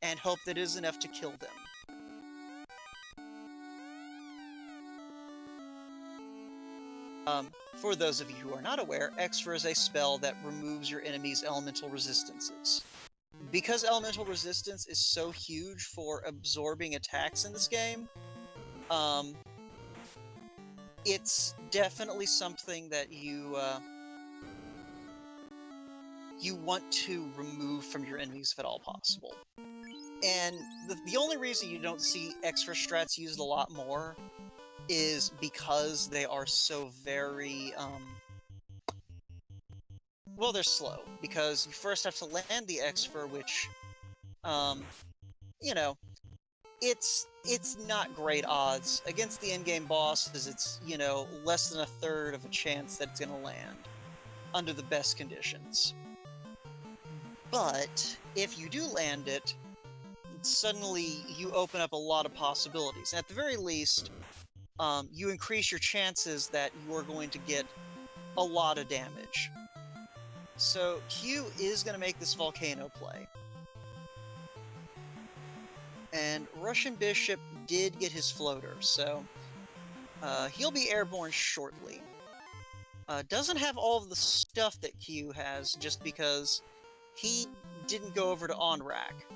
and hope that it is enough to kill them. For those of you who are not aware, xR is a spell that removes your enemy's elemental resistances. Because elemental resistance is so huge for absorbing attacks in this game, it's definitely something that you want to remove from your enemies if at all possible. And the only reason you don't see xR strats used a lot more is because they are so very, well, they're slow, because you first have to land the xR, which, you know, it's not great odds. Against the in-game bosses, it's, you know, less than a third of a chance that it's gonna land, under the best conditions. But, if you do land it, suddenly you open up a lot of possibilities. At the very least, you increase your chances that you're going to get a lot of damage. So Q is going to make this volcano play. And Russian Bishop did get his floater, so he'll be airborne shortly. Doesn't have all of the stuff that Q has, just because he didn't go over to on-rack.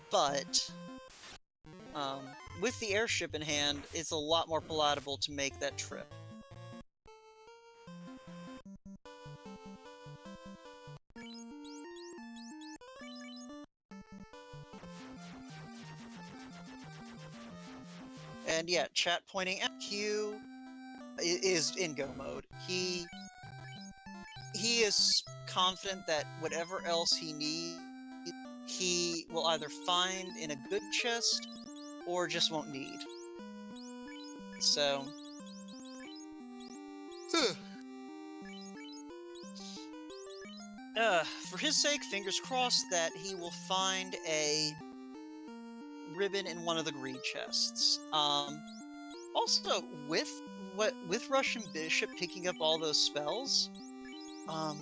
But with the airship in hand, it's a lot more palatable to make that trip. And yeah, chat pointing at Q is in go mode. He is confident that whatever else he needs, he will either find in a good chest or just won't need. So, for his sake, fingers crossed that he will find a ribbon in one of the greed chests. Also, with Russian Bishop picking up all those spells, I'm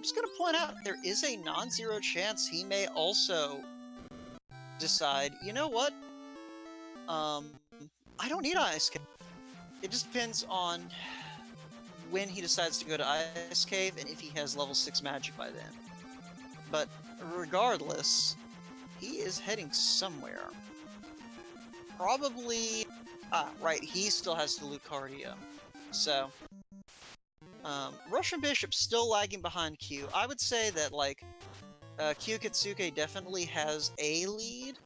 just gonna point out there is a non-zero chance he may also decide, you know what? I don't need Ice Cave. It just depends on when he decides to go to Ice Cave and if he has level 6 magic by then. But regardless, he is heading somewhere. Probably... right, he still has to loot Cardio. So... Russian Bishop's still lagging behind Q. I would say that, like, Kyuketsuki definitely has a lead.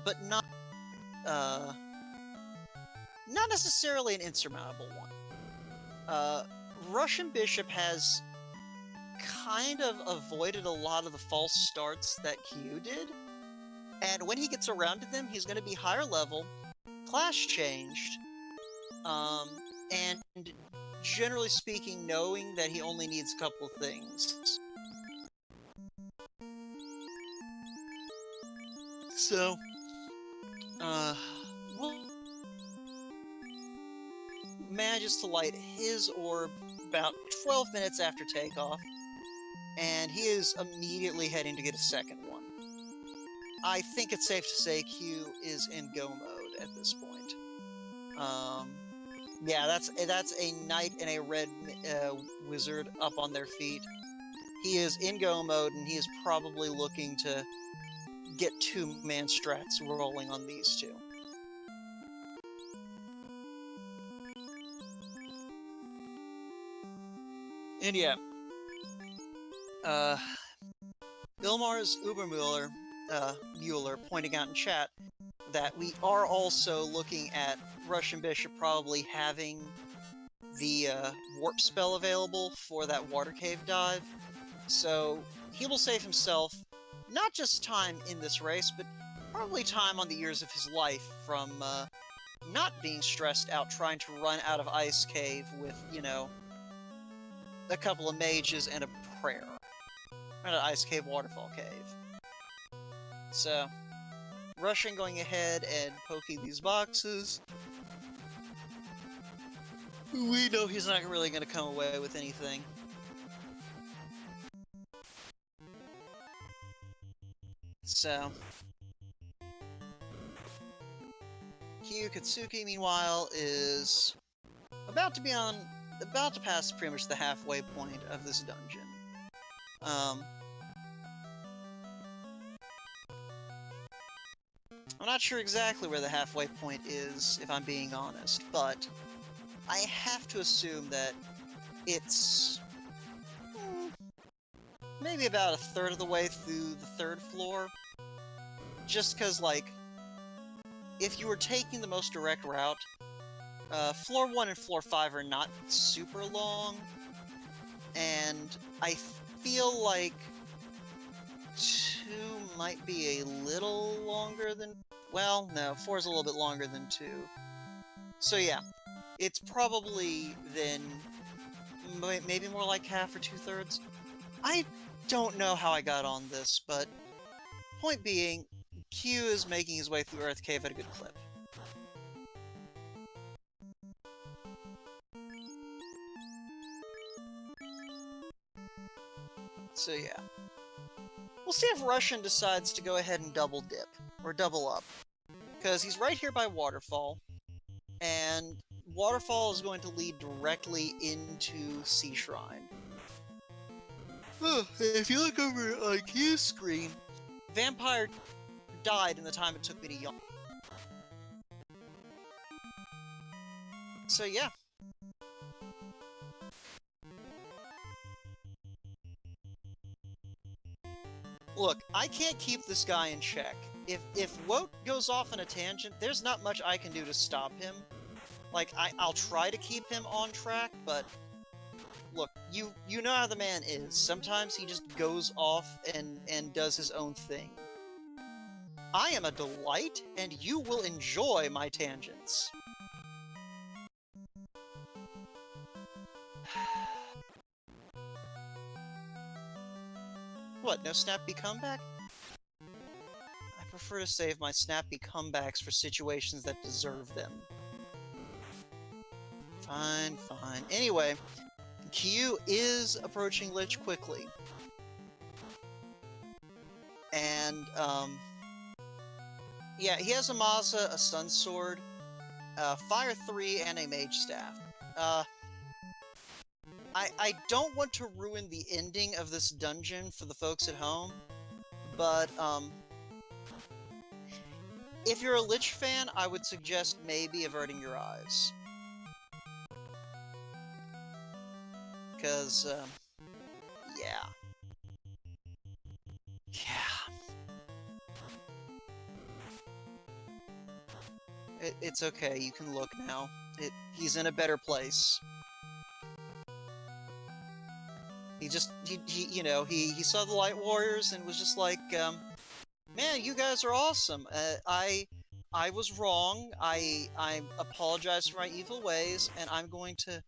But not necessarily an insurmountable one. Russian Bishop has kind of avoided a lot of the false starts that Q did, and when he gets around to them, he's going to be higher level, class changed, and generally speaking, knowing that he only needs a couple of things. So, well, manages to light his orb about 12 minutes after takeoff, and he is immediately heading to get a second one. I think it's safe to say Q is in go mode at this point. Yeah, that's a knight and a red wizard up on their feet. He is in go mode, and he is probably looking to get 2-man strats rolling on these two. And yeah, Ilmar's Ubermuller, Mueller pointing out in chat that we are also looking at Russian Bishop probably having the warp spell available for that water cave dive, so he will save himself not just time in this race, but probably time on the years of his life from not being stressed out trying to run out of Ice Cave with, you know, a couple of mages and a prayer. Not an Ice Cave, Waterfall Cave. So, Russian going ahead and poking these boxes. We know he's not really going to come away with anything. So, Kyuketsuki, meanwhile, is about to pass pretty much the halfway point of this dungeon. I'm not sure exactly where the halfway point is, if I'm being honest, but I have to assume that it's maybe about a third of the way through the third floor. Just because, like, if you were taking the most direct route, Floor 1 and Floor 5 are not super long, and I feel like 2 might be a little longer than... Well, no, 4 is a little bit longer than 2. So yeah, it's probably then maybe more like half or 2/3. I don't know how I got on this, but point being, Q is making his way through Earth Cave at a good clip. So yeah. We'll see if Russian decides to go ahead and double dip, or double up. Because he's right here by Waterfall, and Waterfall is going to lead directly into Sea Shrine. If you look over on Q's screen, Vampire died in the time it took me to yawn. So yeah. Look, I can't keep this guy in check. If Wout goes off on a tangent, there's not much I can do to stop him. Like, I'll try to keep him on track, but... Look, you know how the man is. Sometimes he just goes off and does his own thing. I am a delight, and you will enjoy my tangents. What, no snappy comeback? I prefer to save my snappy comebacks for situations that deserve them. Fine, fine. Anyway, Q is approaching Lich quickly. And, yeah, he has a Maza, a Stun Sword, Fire 3, and a Mage Staff. I don't want to ruin the ending of this dungeon for the folks at home, but, if you're a Lich fan, I would suggest maybe averting your eyes. Because, yeah. Yeah. It's okay, you can look now. He's in a better place. He you know, he saw the Light Warriors and was just like, man, you guys are awesome. I was wrong. I apologize for my evil ways, and I'm going to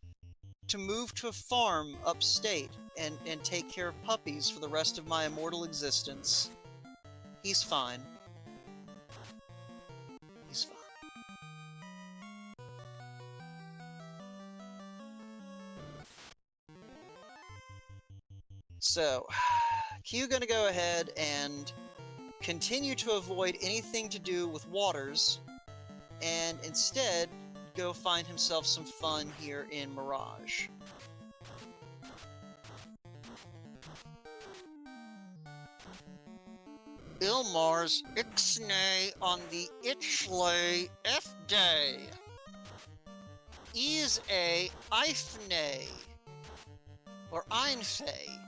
move to a farm upstate and take care of puppies for the rest of my immortal existence. He's fine. He's fine. So, Q gonna go ahead and continue to avoid anything to do with waters, and instead go find himself some fun here in Mirage. Ilmar's Ixnay on the Itchley F-Day. Is a Eifnay. Or Einfay.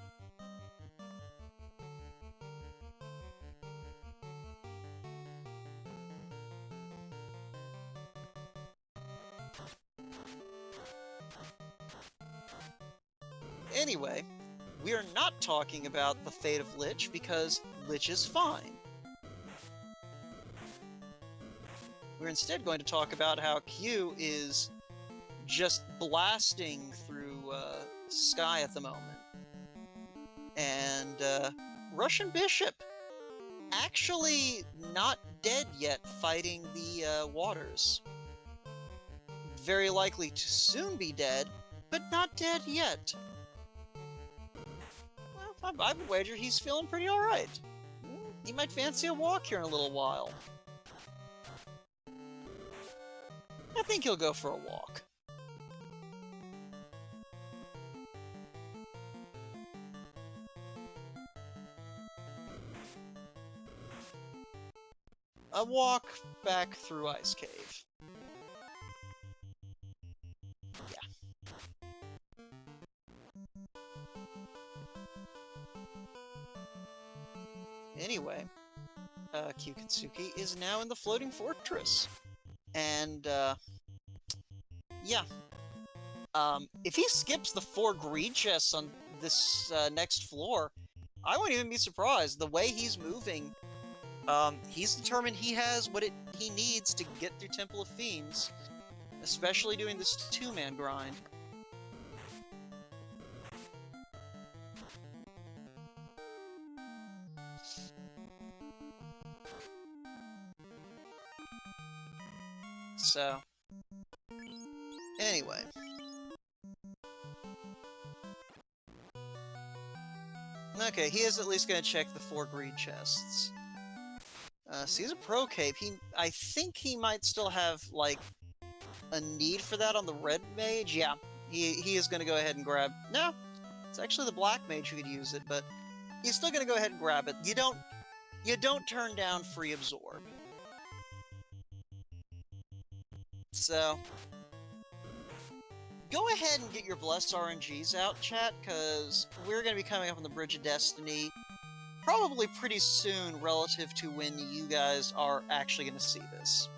Anyway, we are not talking about the fate of Lich, because Lich is fine. We're instead going to talk about how Q is just blasting through sky at the moment. And Russian Bishop actually not dead yet, fighting the waters. Very likely to soon be dead, but not dead yet. Well, I would wager he's feeling pretty alright. He might fancy a walk here in a little while. I think he'll go for a walk. A walk back through Ice Cave. Yeah. Anyway, Kyuketsuki is now in the floating fortress. And, yeah. If he skips the 4 greed chests on this next floor, I wouldn't even be surprised. The way he's moving, he's determined he has what he needs to get through Temple of Fiends, especially doing this 2-man grind. So, anyway. Okay, he is at least going to check the 4 greed chests. So he's a pro cape. I think he might still have, like, a need for that on the red mage. Yeah, he is going to go ahead and grab... No, it's actually the black mage who could use it, but he's still going to go ahead and grab it. You don't turn down free absorb. So, go ahead and get your blessed RNGs out, chat, because we're going to be coming up on the Bridge of Destiny probably pretty soon relative to when you guys are actually going to see this.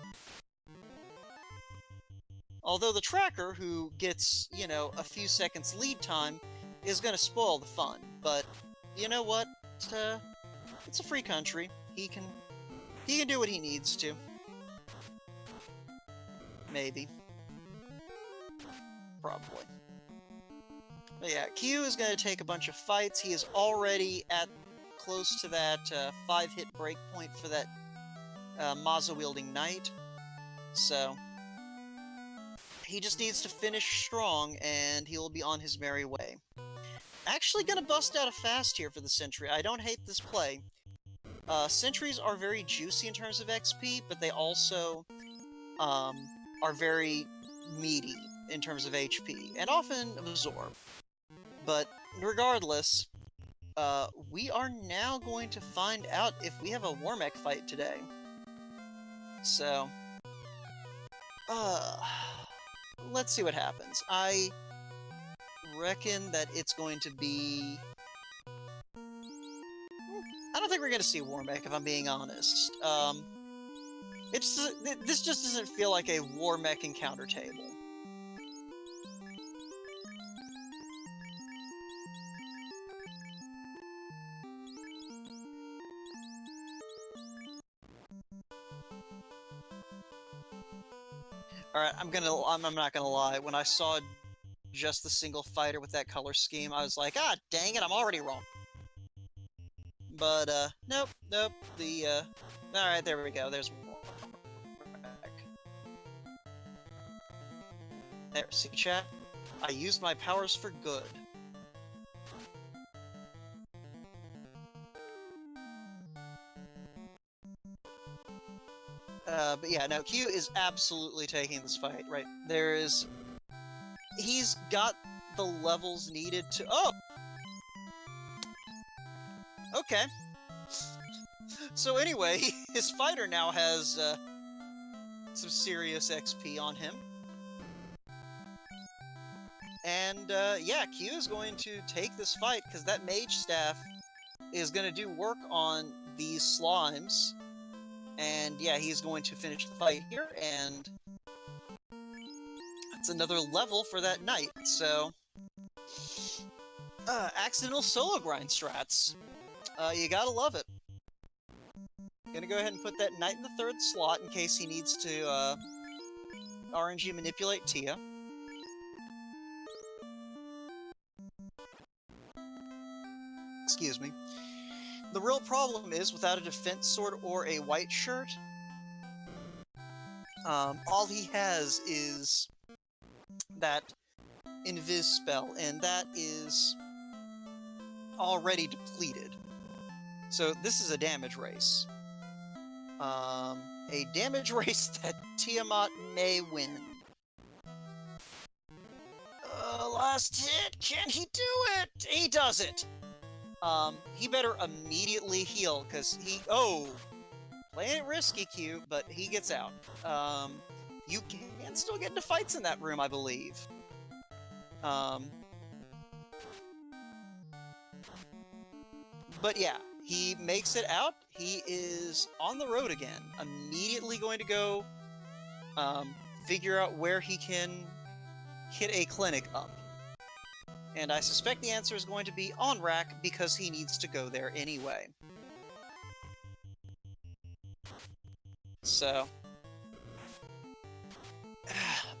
Although the tracker, who gets, you know, a few seconds lead time, is going to spoil the fun. But, you know what? It's a free country. He can do what he needs to. Maybe. Probably. But yeah, Q is going to take a bunch of fights. He is already at close to that 5-hit breakpoint for that Maza-wielding knight. So, he just needs to finish strong, and he'll be on his merry way. Actually gonna bust out a fast here for the Sentry. I don't hate this play. Sentries are very juicy in terms of XP, but they also are very meaty in terms of HP, and often absorb. But regardless, we are now going to find out if we have a Warmech fight today. So, let's see what happens. I reckon that it's going to be... I don't think we're going to see Warmech, if I'm being honest. This just doesn't feel like a Warmech encounter table. Alright, I'm not gonna lie. When I saw just the single fighter with that color scheme, I was like, ah, dang it, I'm already wrong. But, nope. Alright, there we go. There's Warmech. There, see, chat? I used my powers for good. But yeah, no, Q is absolutely taking this fight, right? He's got the levels needed to... Oh! Okay. So anyway, his fighter now has, some serious XP on him. And, yeah, Q is going to take this fight, because that mage staff is going to do work on these slimes. And yeah, he's going to finish the fight here, and that's another level for that knight, so... accidental solo grind strats. You gotta love it. Gonna go ahead and put that knight in the 3rd slot in case he needs to, RNG manipulate Tia. Excuse me. The real problem is, without a defense sword or a white shirt, all he has is that invis spell, and that is already depleted. So this is a damage race. A damage race that Tiamat may win. Last hit, can he do it? He does it! He better immediately heal, because playing it risky, Q, but he gets out. You can still get into fights in that room, I believe. But yeah, he makes it out. He is on the road again. Immediately going to go figure out where he can hit a clinic up. And I suspect the answer is going to be on rack because he needs to go there anyway. So,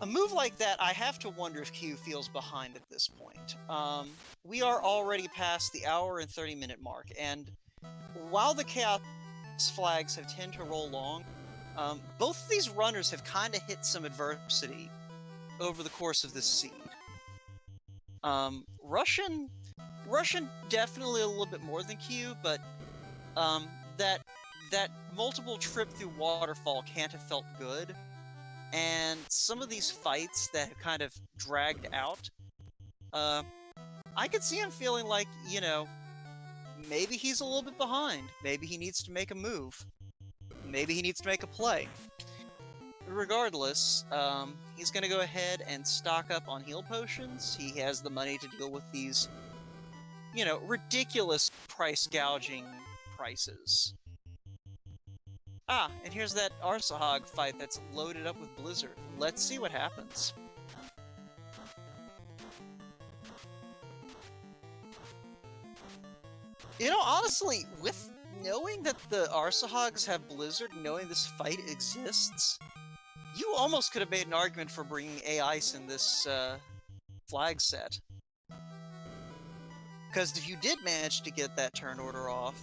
a move like that, I have to wonder if Q feels behind at this point. We are already past the hour and 30-minute mark, and while the Chaos flags have tend to roll long, both of these runners have kind of hit some adversity over the course of this seed. Russian definitely a little bit more than Q, but that multiple trip through waterfall can't have felt good. And some of these fights that have kind of dragged out, I could see him feeling like, you know, maybe he's a little bit behind. Maybe he needs to make a move. Maybe he needs to make a play. Regardless, he's going to go ahead and stock up on heal potions. He has the money to deal with these, you know, ridiculous price gouging prices. Ah, and here's that Arsahog fight that's loaded up with Blizzard. Let's see what happens. You know, honestly, with knowing that the Arsahogs have Blizzard, knowing this fight exists, you almost could have made an argument for bringing A-Ice in this flag set. Because if you did manage to get that turn order off,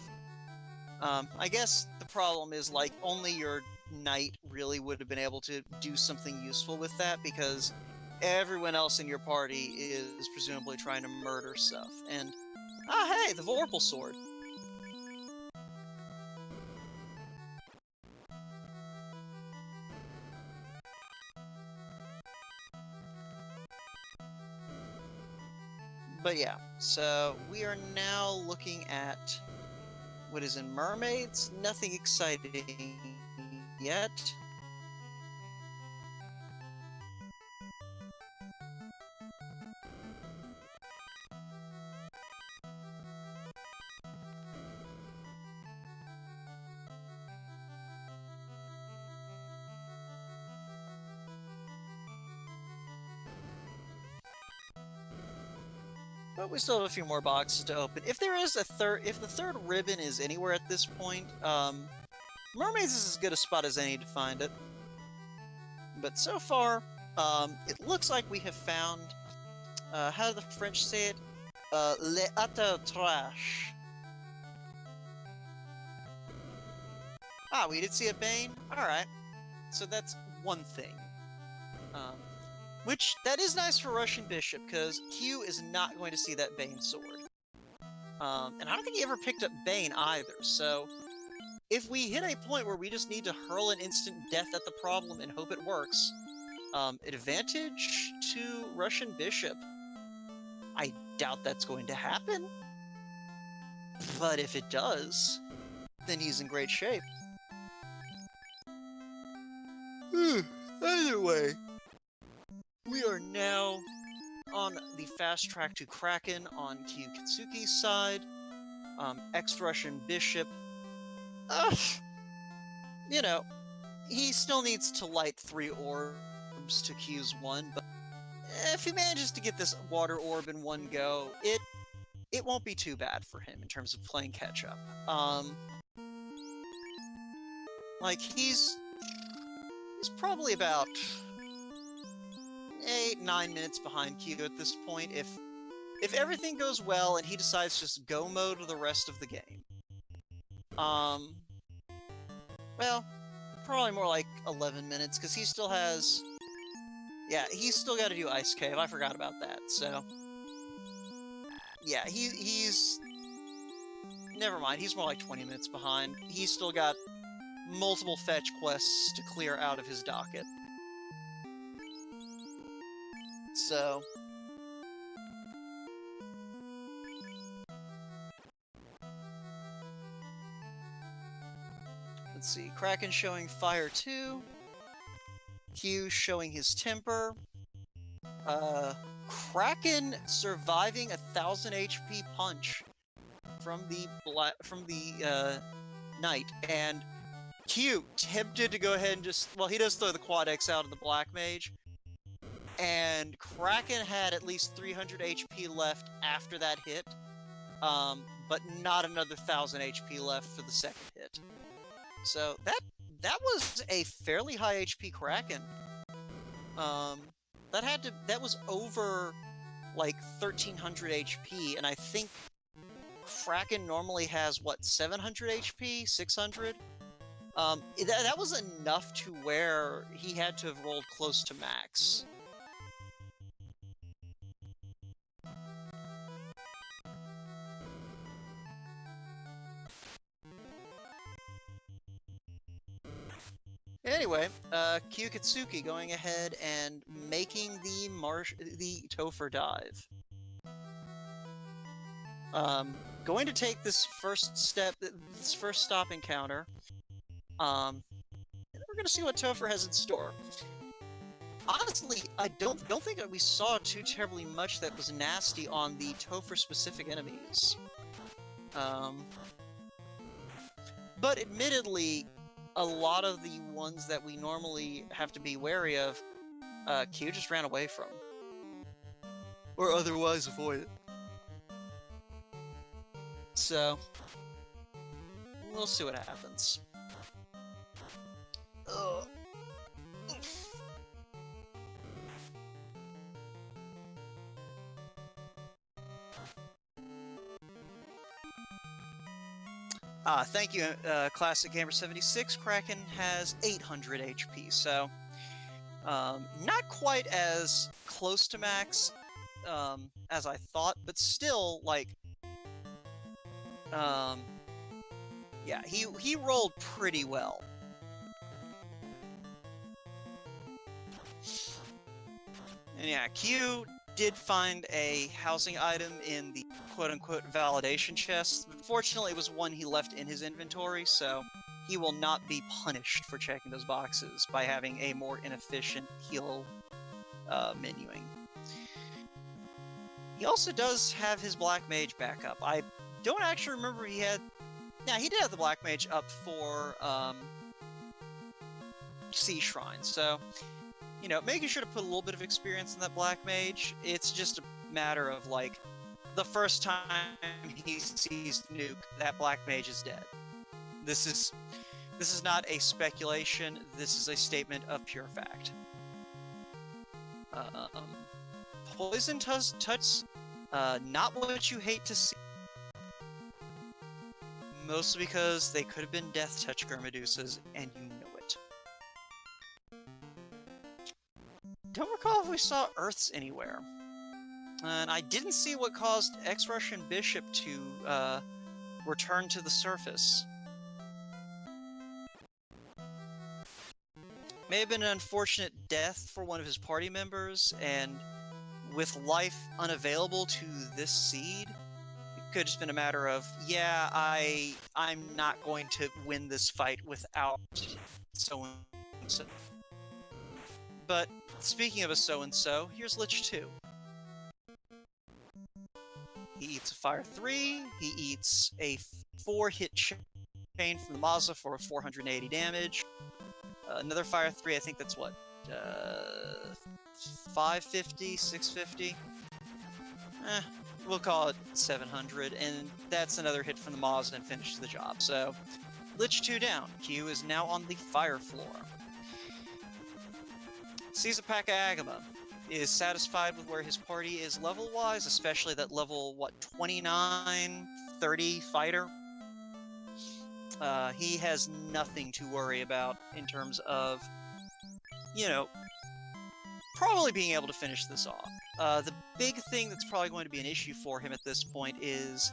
I guess the problem is, like, only your knight really would have been able to do something useful with that, because everyone else in your party is presumably trying to murder stuff. And, hey, the Vorpal Sword. But yeah, so we are now looking at what is in Mermaids. Nothing exciting yet. But we still have a few more boxes to open. If there is if the third ribbon is anywhere at this point, Mermaids is as good a spot as any to find it. But so far, it looks like we have found, how do the French say it? Le attrache. Ah, we did see a Bane? Alright. So that's one thing. Which, that is nice for Russian Bishop, because Q is not going to see that Bane sword. And I don't think he ever picked up Bane either, so if we hit a point where we just need to hurl an instant death at the problem and hope it works, advantage to Russian Bishop. I doubt that's going to happen, but if it does, then he's in great shape. Either way, we are now on the fast track to Kraken on Kyuketsuki's side. Xrussian Bishop, you know, he still needs to light 3 orbs to Q's 1, but if he manages to get this water orb in one go, it won't be too bad for him in terms of playing catch-up. Like, he's probably about 8-9 minutes behind Q at this point, if everything goes well and he decides to just go mode the rest of the game. Well, probably more like 11 minutes, because he still has... Yeah, he's still got to do Ice Cave. I forgot about that, so... Yeah, he's never mind, he's more like 20 minutes behind. He's still got multiple fetch quests to clear out of his docket. So... let's see, Kraken showing Fire 2. Q showing his temper. Kraken surviving 1000 HP punch from the knight, and Q tempted to go ahead and just, well, he does throw the quad X out of the black mage, and Kraken had at least 300 HP left after that hit, but not another 1000 HP left for the second hit. So that was a fairly high HP Kraken. That was over like 1300 HP, and I think Kraken normally has what, 700 HP, 600. That was enough to where he had to have rolled close to max. Anyway, Kyuketsuki going ahead and making the Topher dive. Going to take this first stop encounter. And we're gonna see what Topher has in store. Honestly, I don't think that we saw too terribly much that was nasty on the Topher specific enemies. But admittedly, a lot of the ones that we normally have to be wary of, Q just ran away from. Or otherwise avoided. So, we'll see what happens. Ugh. Thank you, Classic Gamer 76. Kraken has 800 HP, so not quite as close to max as I thought, but still, like, yeah, he rolled pretty well. And yeah, Q did find a housing item in the quote-unquote validation chest. Fortunately, it was one he left in his inventory, so he will not be punished for checking those boxes by having a more inefficient heal menuing. He also does have his Black Mage back up. I don't actually remember he had... Yeah, he did have the Black Mage up for Sea Shrine, so... You know, making sure to put a little bit of experience in that Black Mage. It's just a matter of, like, the first time he sees Nuke, that Black Mage is dead. This is not a speculation, this is a statement of pure fact. Poison Touch, not what you hate to see. Mostly because they could have been Death Touch Gurmedusas, and you know it. Don't recall if we saw Earths anywhere. And I didn't see what caused xRussianbishop to return to the surface. May have been an unfortunate death for one of his party members, and with life unavailable to this seed, it could have just been a matter of, yeah, I'm not going to win this fight without so-and-so. But speaking of a so-and-so, here's Lich 2. He eats a Fire 3, he eats a 4-hit chain from the Mazda for 480 damage. Another Fire 3, I think that's what? 550, 650? We'll call it 700, and that's another hit from the Mazda and finishes the job. So, Lich 2 down. Q is now on the fire floor. Sees a pack of Agama. Is satisfied with where his party is level-wise, especially that level, what, 29, 30 fighter? He has nothing to worry about in terms of, you know, probably being able to finish this off. The big thing that's probably going to be an issue for him at this point is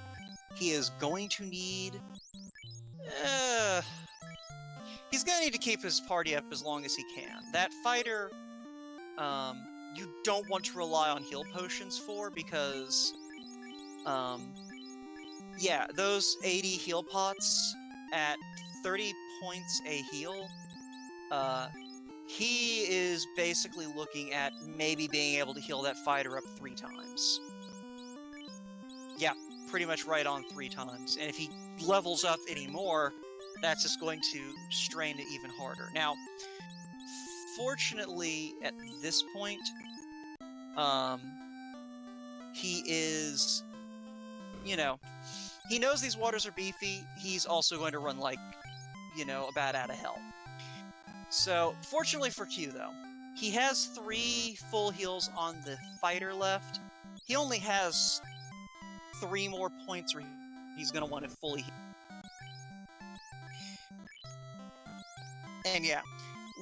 he is going to need... he's going to need to keep his party up as long as he can. That fighter, you don't want to rely on heal potions for, because, yeah, those 80 heal pots at 30 points a heal, he is basically looking at maybe being able to heal that fighter up 3 times. Yeah, pretty much right on 3 times. And if he levels up anymore, that's just going to strain it even harder. Now, fortunately, at this point, he is, you know, he knows these waters are beefy. He's also going to run like, you know, a bat out of hell. So, fortunately for Q, though, he has 3 full heals on the fighter left. He only has 3 more points where he's going to want to fully heal. And yeah,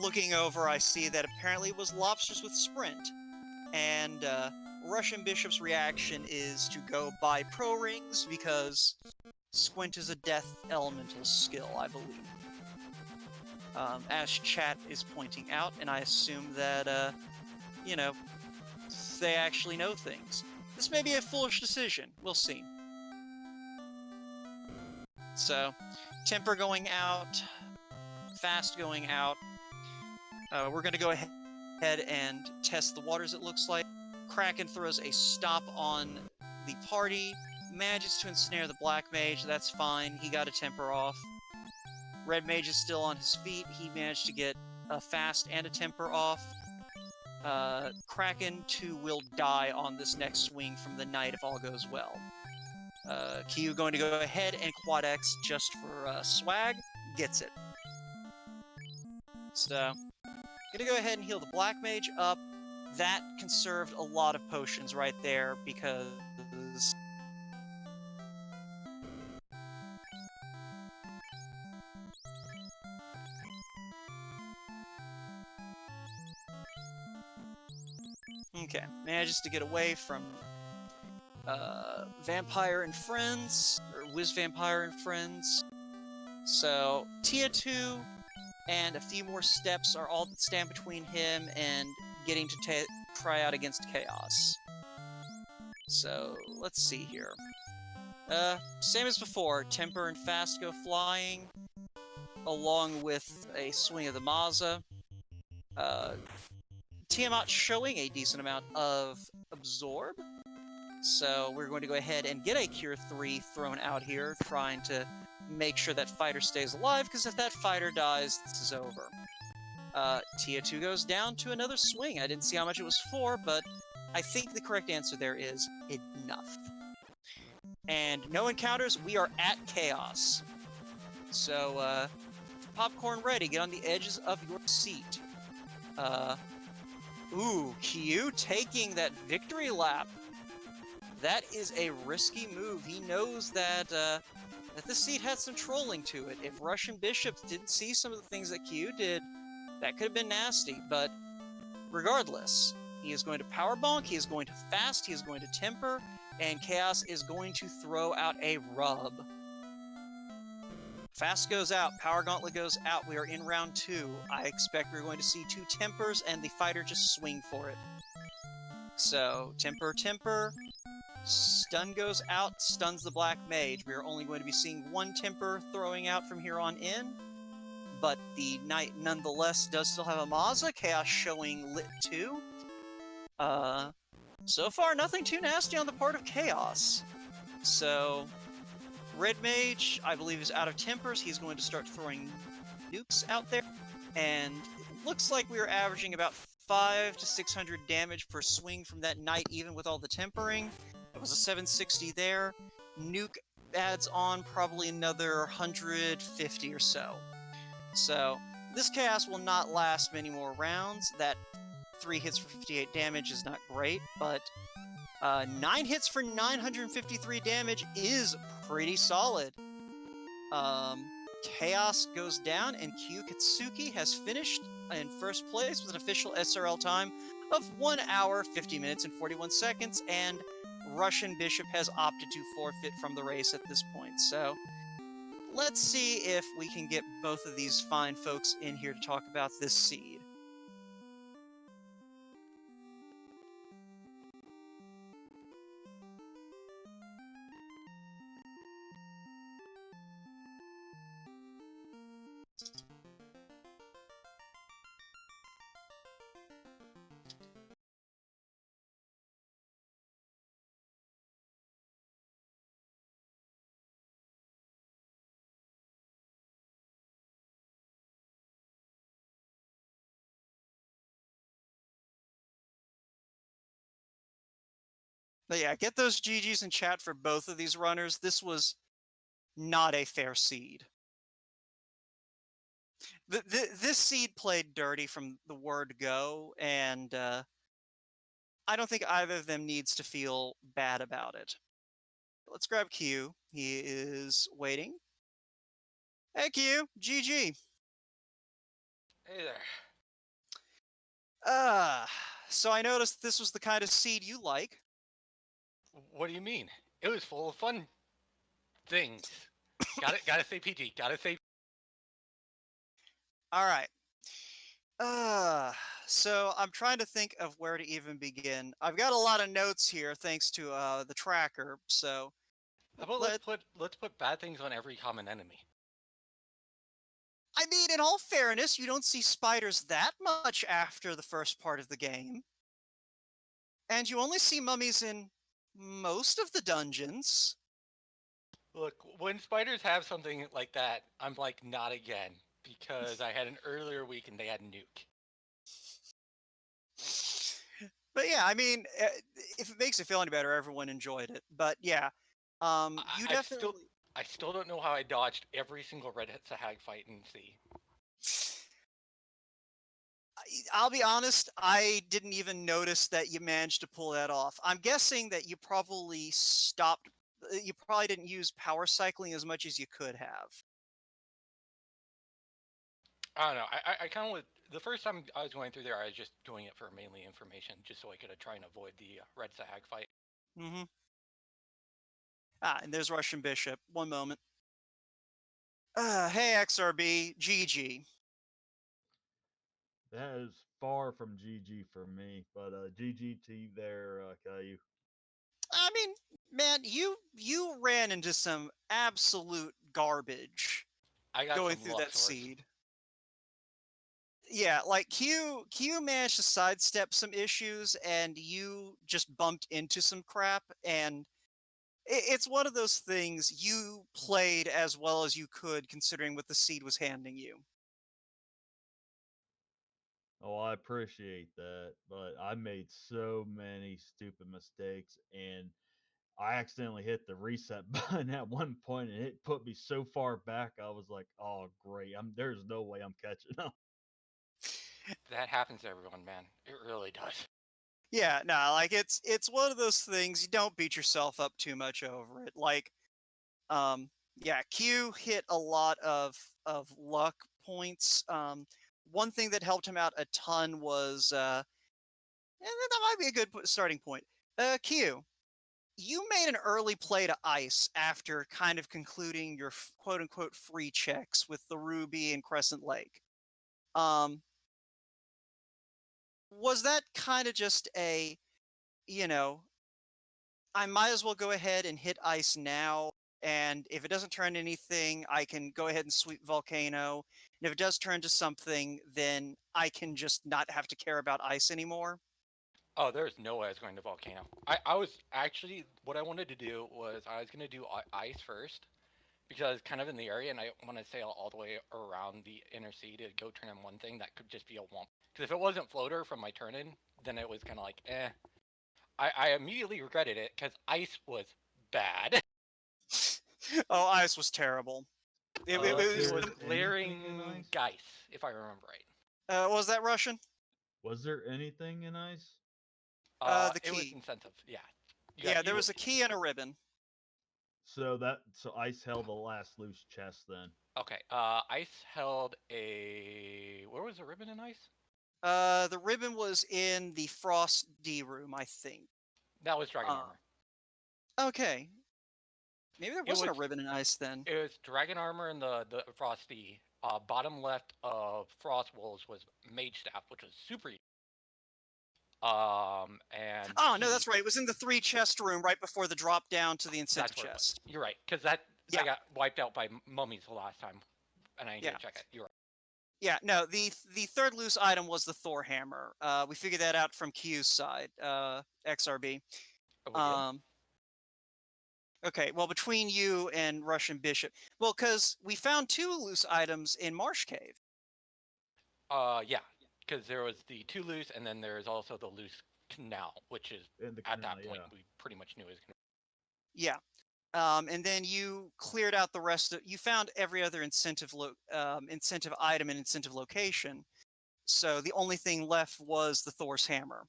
looking over, I see that apparently it was Lobsters with Sprint. And Russian Bishop's reaction is to go buy Pro Rings, because Squint is a death elemental skill, I believe. As chat is pointing out, and I assume that, you know, they actually know things. This may be a foolish decision. We'll see. So, Temper going out, Fast going out. We're going to go ahead and test the waters, it looks like. Kraken throws a stop on the party, manages to ensnare the Black Mage. That's fine. He got a Temper off. Red Mage is still on his feet. He managed to get a Fast and a Temper off. Kraken, too, will die on this next swing from the Knight if all goes well. Kyu going to go ahead and Quad X just for swag. Gets it. So, gonna go ahead and heal the Black Mage up. That conserved a lot of potions right there, because... Okay, manages to get away from Vampire and Friends, or Wiz Vampire and Friends. So, Tia 2 and a few more steps are all that stand between him and getting to try out against Chaos. So, let's see here. Same as before, Temper and Fast go flying, along with a swing of the Maza. Tiamat showing a decent amount of Absorb. So we're going to go ahead and get a Cure 3 thrown out here, trying to make sure that fighter stays alive, because if that fighter dies, this is over. Tia 2 goes down to another swing. I didn't see how much it was for, but I think the correct answer there is enough. And no encounters, we are at Chaos. So, popcorn ready, get on the edges of your seat. Ooh, Kyu taking that victory lap. That is a risky move. He knows that, that the seat had some trolling to it. If Russian Bishop didn't see some of the things that Kyu did, that could have been nasty. But regardless, he is going to Power Bonk, he is going to Fast, he is going to Temper, and Chaos is going to throw out a Rub. Fast goes out, Power Gauntlet goes out, we are in round 2. I expect we're going to see 2 Tempers, and the fighter just swing for it. So, Temper, Stun goes out, stuns the Black Mage. We are only going to be seeing 1 Temper throwing out from here on in, but the Knight nonetheless does still have a Maza, Chaos showing Lit 2. So far, nothing too nasty on the part of Chaos. So, Red Mage, I believe, is out of Tempers. He's going to start throwing nukes out there. And it looks like we are averaging about 500 to 600 damage per swing from that Knight, even with all the tempering. It was a 760 there. Nuke adds on probably another 150 or so. So, this Chaos will not last many more rounds. That 3 hits for 58 damage is not great, but 9 hits for 953 damage is pretty solid. Chaos goes down, and Kyuketsuki has finished in first place with an official SRL time of 1 hour, 50 minutes, and 41 seconds, and Russian Bishop has opted to forfeit from the race at this point. So let's see if we can get both of these fine folks in here to talk about this seed. But yeah, get those GGs in chat for both of these runners. This was not a fair seed. This seed played dirty from the word go, and I don't think either of them needs to feel bad about it. Let's grab Q. He is waiting. Hey, Q. GG. Hey there. So I noticed this was the kind of seed you like. What do you mean? It was full of fun things. Gotta say PG. Gotta say. All right. So I'm trying to think of where to even begin. I've got a lot of notes here thanks to the tracker. So How about let let's put bad things on every common enemy. I mean, in all fairness, you don't see spiders that much after the first part of the game. And you only see mummies in most of the dungeons. Look, when spiders have something like that, I'm like, not again, because I had an earlier week and they had nuke. But yeah, I mean, if it makes you feel any better, everyone enjoyed it. But yeah, you definitely. I still don't know how I dodged every single red hag fight in C. I'll be honest, I didn't even notice that you managed to pull that off. I'm guessing that you probably stopped. You probably didn't use power cycling as much as you could have. I don't know. I kind of the first time I was going through there, I was just doing it for mainly information, just so I could try and avoid the red hag fight. Mm-hmm. And there's Russian Bishop. One moment. Hey, XRB, GG. That is far from GG for me, but GG to you there, Caillou. I mean, man, you ran into some absolute garbage I got going some through that Luxors. seed. Yeah, like Q managed to sidestep some issues, and you just bumped into some crap, and it's one of those things. You played as well as you could, considering what the seed was handing you. Oh, I appreciate that, but I made so many stupid mistakes, and I accidentally hit the reset button at one point, and it put me so far back. I was like, "Oh, great! There's no way I'm catching up." That happens to everyone, man. It really does. Yeah, no, like it's one of those things. You don't beat yourself up too much over it. Like, yeah, Q hit a lot of luck points. One thing that helped him out a ton was, and that might be a good starting point. Q, you made an early play to ice after kind of concluding your quote unquote free checks with the Ruby and Crescent Lake. Was that kind of just a, you know, I might as well go ahead and hit ice now, and if it doesn't turn anything, I can go ahead and sweep Volcano. And if it does turn to something, then I can just not have to care about ice anymore. Oh, there's no way I was going to Volcano. I was actually, what I wanted to do was I was going to do ice first, because I was kind of in the area and I want to sail all the way around the inner sea to go turn in one thing that could just be a womp. Because if it wasn't floater from my turn in, then it was kind of like, eh. I immediately regretted it because ice was bad. Oh, ice was terrible. It It was anything in glaring ice? Geist, if I remember right. was that Russian? Was there anything in ice? The It was key. incentive, yeah. Yeah, there was a key and a ribbon. So ice held the last loose chest then. Okay, ice held a... Where was the ribbon in ice? The ribbon was in the Frost D room, I think. That was Dragon Armor. Okay. Maybe there It wasn't a was ribbon and ice then. it was dragon armor and the frosty. Bottom left of frost wolves was mage staff, which was super. And Oh, no, key. that's right. It was in the 3 chest room right before the drop down to the incentive That's where it was. chest. You're right, because I Yeah. got wiped out by mummies the last time, and I didn't Yeah. get to check it. You're right. Yeah, no, the third loose item was the Thor hammer. We figured that out from Q's side, XRB. Oh, we did? Okay, well, between you and Russian Bishop. Well, because we found 2 loose items in Marsh Cave. Yeah, because there was the 2 loose, and then there's also the loose canal, which is In the at canal, that point yeah. we pretty much knew it was gonna. Yeah. And then you cleared out the rest of. You found every other incentive incentive item and incentive location. So the only thing left was the Thor's hammer.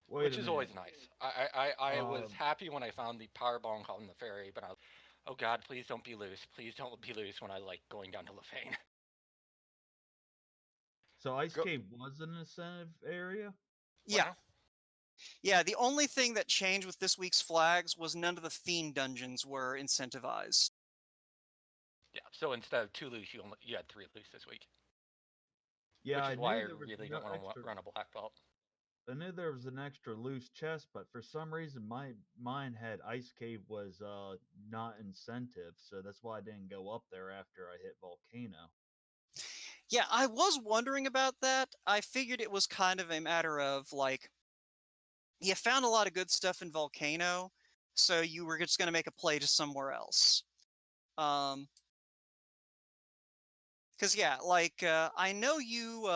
Wait Which a is always minute. nice. I was happy when I found the power bomb on the ferry, but I was, oh god, please don't be loose. Please don't be loose when I like going down to Lefane. So Ice Go- Cave was an incentive area? Yeah. now? Yeah, the only thing that changed with this week's flags was none of the Fiend dungeons were incentivized. Yeah, so instead of 2 loose, you had 3 loose this week. Yeah, Which I is why I knew there was really no don't want extra. to run a black belt. I knew there was an extra loose chest, but for some reason mine had Ice Cave was not incentive, so that's why I didn't go up there after I hit Volcano. Yeah, I was wondering about that. I figured it was kind of a matter of like, you found a lot of good stuff in Volcano, so you were just going to make a play to somewhere else. Because yeah, like I know you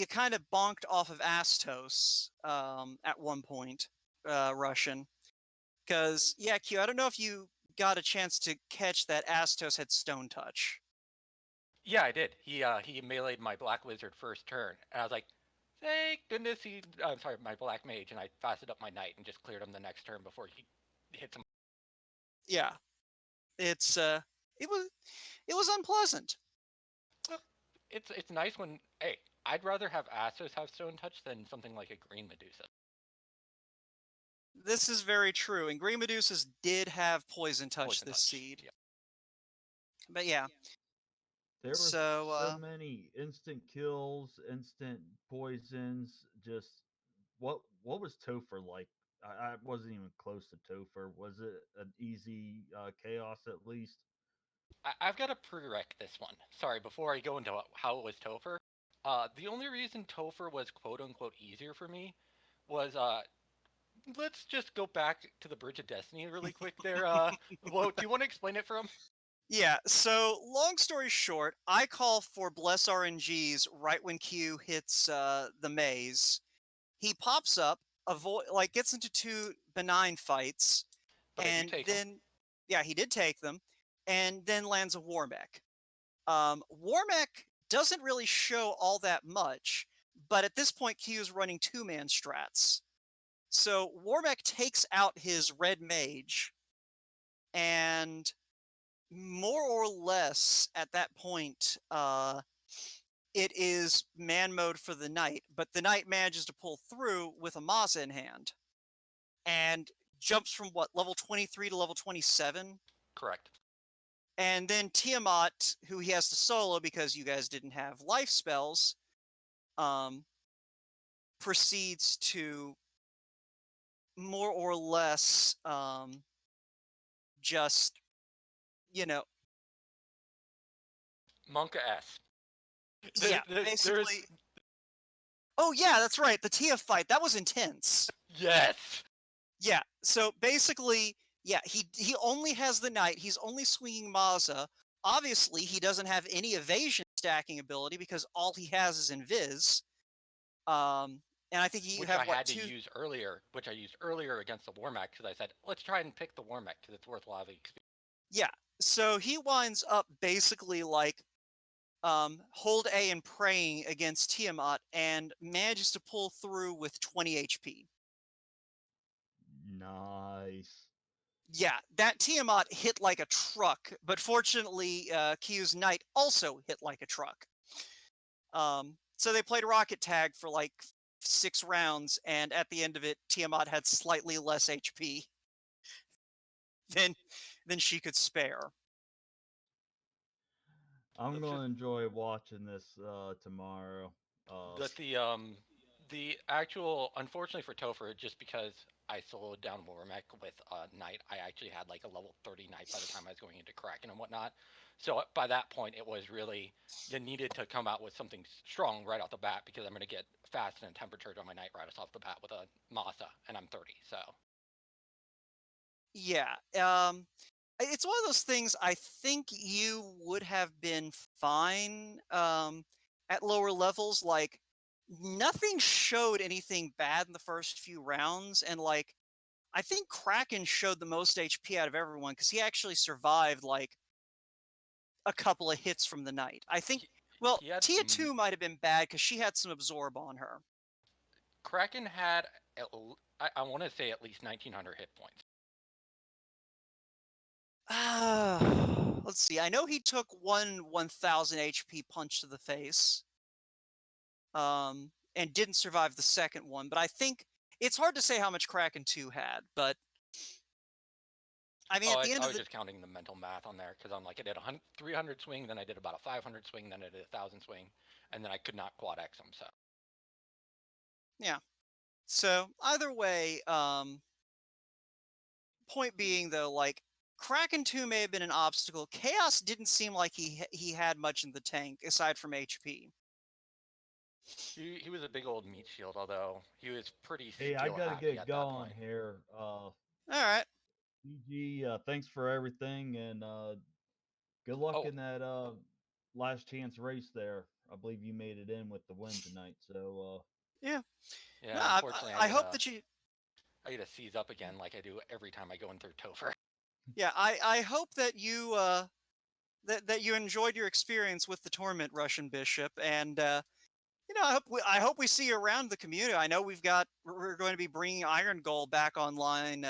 kind of bonked off of Astos at one point, Russian. Because yeah, Q, I don't know if you got a chance to catch that Astos had Stone Touch. Yeah, I did. He meleeed my black wizard first turn, and I was like, thank goodness I'm sorry, my black mage, and I fasted up my knight and just cleared him the next turn before he hit some. Yeah, it's it was unpleasant. It's nice when I'd rather have Astos have stone touch than something like a green Medusa. This is very true, and Green Medusas did have Poison Touch Poison this touch. seed. Yeah. But yeah, There were so many instant kills, instant poisons. Just what was Topher like? I wasn't even close to Topher. Was it an easy chaos at least? I've got to prereq this one. Sorry, before I go into how it was Topher. The only reason Topher was quote unquote easier for me was let's just go back to the Bridge of Destiny really quick there. Well, do you want to explain it for him? yeah, so long story short, I call for Bless RNGs right when Q hits the maze. He pops up, gets into 2 benign fights, But I do and take then him. yeah, he did take them, and then lands a War Mech. War Mech doesn't really show all that much, but at this point Q is running 2-man strats. So War Mech takes out his red mage, and more or less at that point, it is man mode for the knight, but the knight manages to pull through with a Maza in hand and jumps from what, level 23 to level 27? Correct. And then Tiamat, who he has to solo because you guys didn't have life spells, proceeds to more or less just, you know, Monka S. yeah, basically. Oh yeah, that's right. The Tia fight, that was intense. Yes. Yeah. So basically, yeah, he only has the knight. He's only swinging Maza. Obviously, he doesn't have any evasion stacking ability because all he has is invis. And I think you Which have I what, had 2. to use earlier. Which I used earlier against the War Mech because I said let's try and pick the War Mech because it's worth a lot of XP. Yeah. So he winds up basically like hold A and praying against Tiamat and manages to pull through with 20 HP. Nice. Yeah, that Tiamat hit like a truck, but fortunately, Q's knight also hit like a truck. So they played rocket tag for like 6 rounds, and at the end of it, Tiamat had slightly less HP than she could spare. I'm Let's gonna just enjoy watching this tomorrow. But the actual, unfortunately for Topher, just because I soloed down Warmech with Knight, I actually had like a level 30 Knight by the time I was going into Kraken and whatnot. So by that point, it was really, you needed to come out with something strong right off the bat, because I'm going to get fast and temperature on my Knight right off the bat with a Masa, and I'm 30. So Yeah, it's one of those things. I think you would have been fine at lower levels. Like, nothing showed anything bad in the first few rounds, and like I think Kraken showed the most HP out of everyone because he actually survived like a couple of hits from the Knight. I think. he, Well, he had Tia 2 might have been bad because she had some absorb on her. Kraken had I want to say at least 1900 hit points. Let's see. I know he took one 1000 HP punch to the face. And didn't survive the second one, but I think it's hard to say how much Kraken 2 had, but I mean, Oh, at the end I of was the just counting the mental math on there, because I'm like, I did a 300 swing, then I did about a 500 swing, then I did a 1000 swing, and then I could not quad X them. So yeah. So either way, point being though, like Kraken 2 may have been an obstacle. Chaos didn't seem like he had much in the tank aside from HP. he was a big old meat shield, although he was pretty Hey, I skill gotta happy get at that going point. here. All right. GG, thanks for everything, and good luck Oh in that last chance race there. I believe you made it in with the win tonight. So Yeah. No, yeah, unfortunately, I hope that you. I get to seize up again like I do every time I go in through Topher. Yeah, I hope that you that you enjoyed your experience with the tournament, Russian Bishop, and I hope we see you around the community. I know we're going to be bringing Iron Gold back online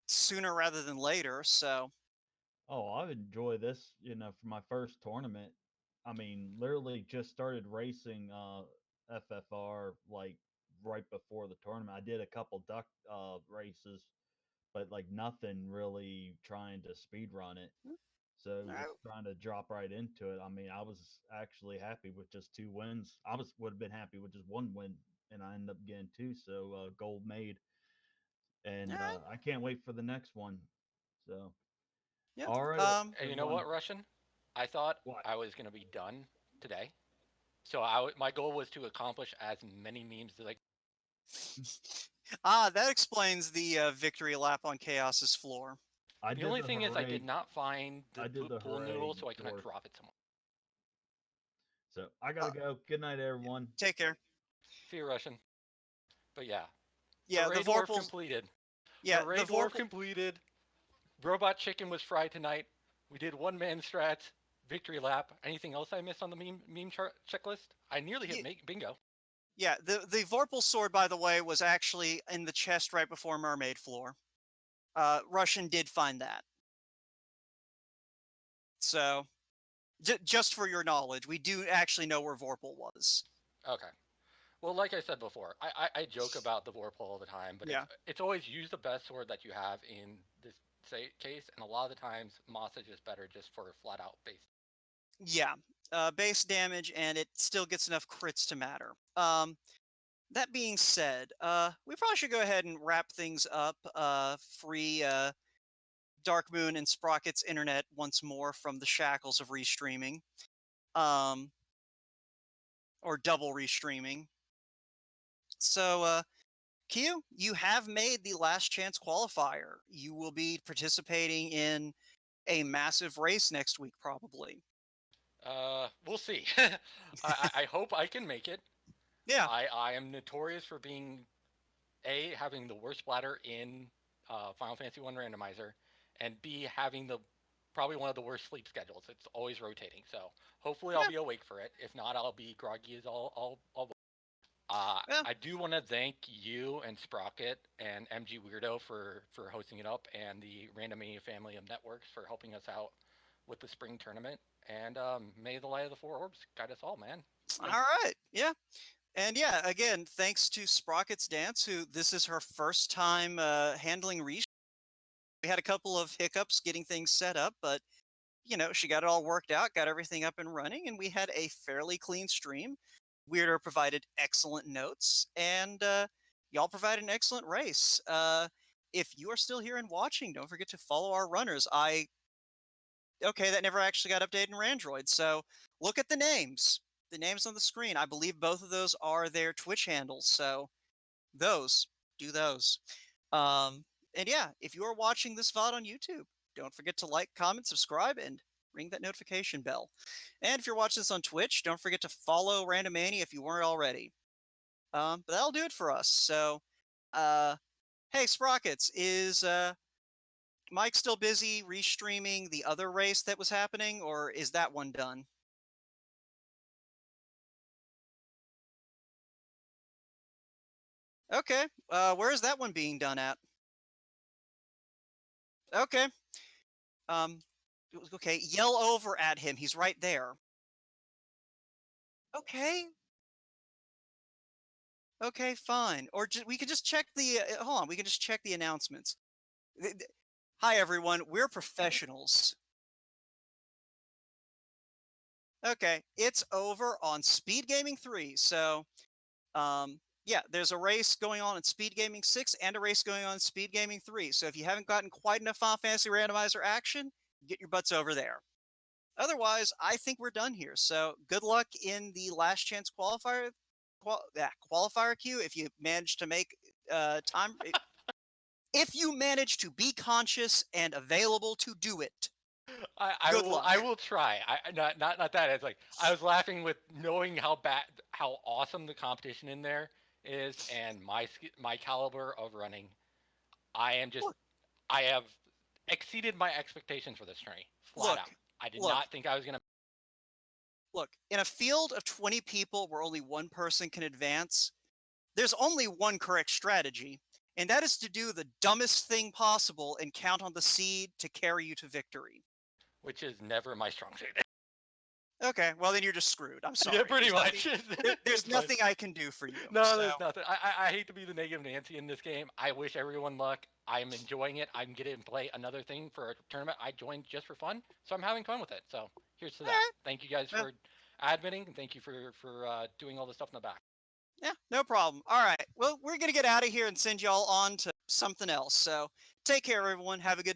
sooner rather than later. So oh, I've enjoyed this, for my first tournament. I mean, literally just started racing FFR like right before the tournament. I did a couple duck races, but like nothing really trying to speed run it. So just trying to drop right into it. I mean, I was actually happy with just 2 wins. Would have been happy with just 1 win, and I ended up getting two. So gold made, all and right, I can't wait for the next one. So yeah. all right, And you know everyone. what, Russian? I thought What? I was gonna be done today, so my goal was to accomplish as many memes as I. That explains the victory lap on Chaos's floor. I The did only the thing is, I did hooray. not find the I did the pool hooray noodle, so I couldn't dwarf. drop it somewhere. So I gotta Uh, go. Good night, everyone. take care. See you, Russian. But yeah, Yeah, the Array Dwarf Vorpals. completed. Yeah, Array the Dwarf Vorpal. completed. Robot Chicken was fried tonight. We did one man strats, victory lap. Anything else I missed on the meme checklist? I nearly hit bingo. Yeah, the Vorpal sword, by the way, was actually in the chest right before Mermaid Floor. Russian did find that. So, just for your knowledge, we do actually know where Vorpal was. Okay. Well, like I said before, I joke about the Vorpal all the time, but Yeah. it's always use the best sword that you have in this case, and a lot of the times Moss is just better just for flat out base. Yeah, base damage, and it still gets enough crits to matter. That being said, we probably should go ahead and wrap things up. Free Dark Moon and Sprocket's internet once more from the shackles of restreaming, um, or double restreaming. So, Q, you have made the last chance qualifier. You will be participating in a massive race next week, probably. We'll see. I hope I can make it. Yeah. I am notorious for being having the worst splatter in Final Fantasy One Randomizer, and B, having the probably one of the worst sleep schedules. It's always rotating, so hopefully I'll Yeah. be awake for it. If not, I'll be groggy as all. Yeah. I do want to thank you and Sprocket and MG Weirdo for hosting it up, and the Randomania family of networks for helping us out with the spring tournament. And may the light of the four orbs guide us all, man. All right. Yeah. And yeah, again, thanks to Sprocket's Dance, who this is her first time handling We had a couple of hiccups getting things set up, but she got it all worked out, got everything up and running, and we had a fairly clean stream. Weirder provided excellent notes, and y'all provided an excellent race. If you are still here and watching, don't forget to follow our runners. Okay, that never actually got updated in Randroid, so look at the names on the screen. I believe both of those are their Twitch handles, so do those. And yeah, if you are watching this VOD on YouTube, don't forget to like, comment, subscribe, and ring that notification bell. And if you're watching this on Twitch, don't forget to follow Randomania if you weren't already. But that'll do it for us. So, hey, Sprockets, is Mike still busy restreaming the other race that was happening, or is that one done? Okay, where is that one being done at? Okay. Okay, yell over at him. He's right there. Okay. Okay, fine. Or we could just check the hold on. We can just check the announcements. Hi everyone. We're professionals. Okay, it's over on Speed Gaming 3. So, yeah, there's a race going on in Speed Gaming 6 and a race going on in Speed Gaming 3. So if you haven't gotten quite enough Final Fantasy Randomizer action, get your butts over there. Otherwise, I think we're done here. So good luck in the last chance qualifier queue if you manage to make time. If you manage to be conscious and available to do it. Good luck. I will try. Not that. It's like I was laughing with knowing how awesome the competition in there is, and my caliber of running. I have exceeded my expectations for this tourney. Flat out. I did not think I was gonna. Look, in a field of 20 people where only one person can advance, there's only one correct strategy, and that is to do the dumbest thing possible and count on the seed to carry you to victory. Which is never my strong suit. Okay, well then you're just screwed. I'm sorry. Yeah, pretty much. There's nothing I can do for you. No, there's nothing. I hate to be the negative Nancy in this game. I wish everyone luck. I'm enjoying it. I'm getting to play another thing for a tournament I joined just for fun, so I'm having fun with it. So here's to that. Right. Thank you guys for admitting, and thank you for doing all the stuff in the back. Yeah, no problem. All right, well, we're going to get out of here and send y'all on to something else. So take care, everyone. Have a good